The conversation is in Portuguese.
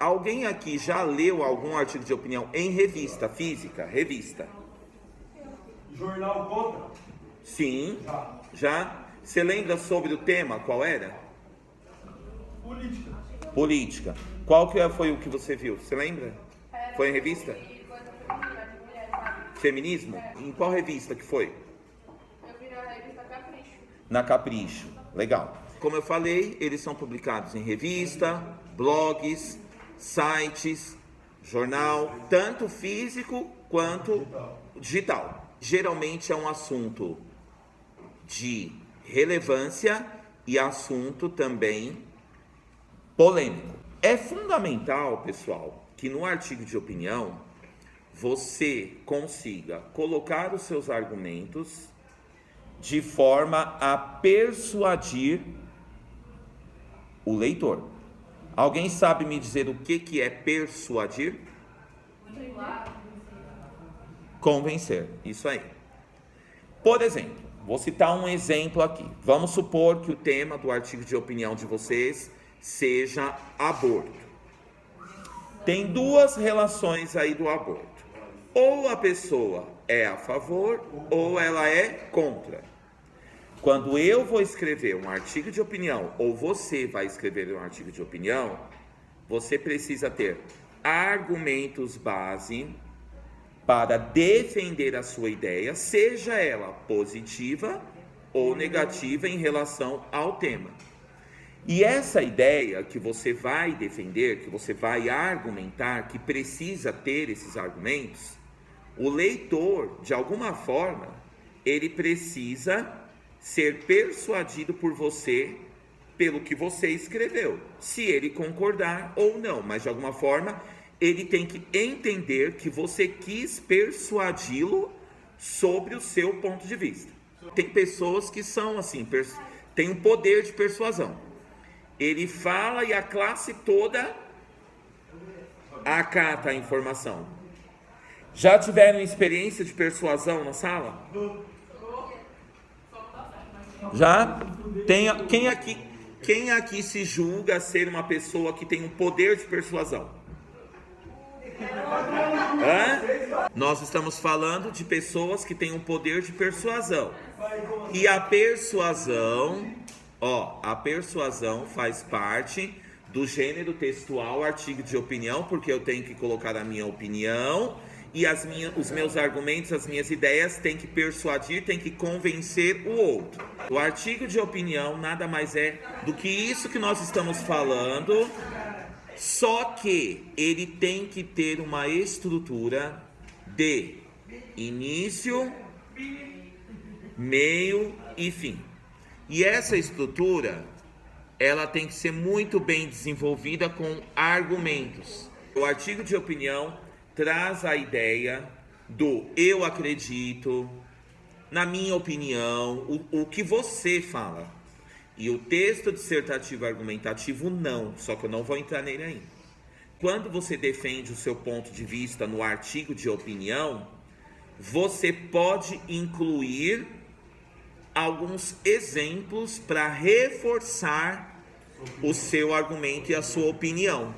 alguém aqui já leu algum artigo de opinião em revista física? Revista? Jornal conta? Sim. Já? Você lembra sobre o tema? Qual era? Política. Política. Qual que foi o que você viu? Você lembra? Foi em revista? Feminismo? Em qual revista que foi? Eu vi na revista Capricho. Na Capricho. Legal. Como eu falei, eles são publicados em revista, blogs, sites, jornal, tanto físico quanto digital. Geralmente é um assunto de relevância e assunto também polêmico. É fundamental, pessoal, que no artigo de opinião você consiga colocar os seus argumentos de forma a persuadir o leitor. Alguém sabe me dizer o que é persuadir? Convencer, isso aí. Por exemplo, vou citar um exemplo aqui. Vamos supor que o tema do artigo de opinião de vocês seja aborto. Tem duas relações aí do aborto. Ou a pessoa é a favor ou ela é contra. Quando eu vou escrever um artigo de opinião, ou você vai escrever um artigo de opinião, você precisa ter argumentos base para defender a sua ideia, seja ela positiva ou negativa em relação ao tema. E essa ideia que você vai defender, que você vai argumentar, que precisa ter esses argumentos, o leitor, de alguma forma, ele precisa ser persuadido por você pelo que você escreveu, se ele concordar ou não, mas de alguma forma ele tem que entender que você quis persuadi-lo sobre o seu ponto de vista. Tem pessoas que são assim, tem um poder de persuasão. Ele fala e a classe toda acata a informação. Já tiveram experiência de persuasão na sala? Já? Quem aqui se julga ser uma pessoa que tem um poder de persuasão? Nós estamos falando de pessoas que têm um poder de persuasão. E a persuasão faz parte do gênero textual artigo de opinião, porque eu tenho que colocar a minha opinião e os meus argumentos, as minhas ideias têm que persuadir, têm que convencer o outro. O artigo de opinião nada mais é do que isso que nós estamos falando, só que ele tem que ter uma estrutura de início, meio e fim. E essa estrutura, ela tem que ser muito bem desenvolvida com argumentos. O artigo de opinião traz a ideia do eu acredito, na minha opinião, o que você fala. E o texto dissertativo argumentativo não, só que eu não vou entrar nele ainda. Quando você defende o seu ponto de vista no artigo de opinião, você pode incluir alguns exemplos para reforçar o seu argumento e a sua opinião.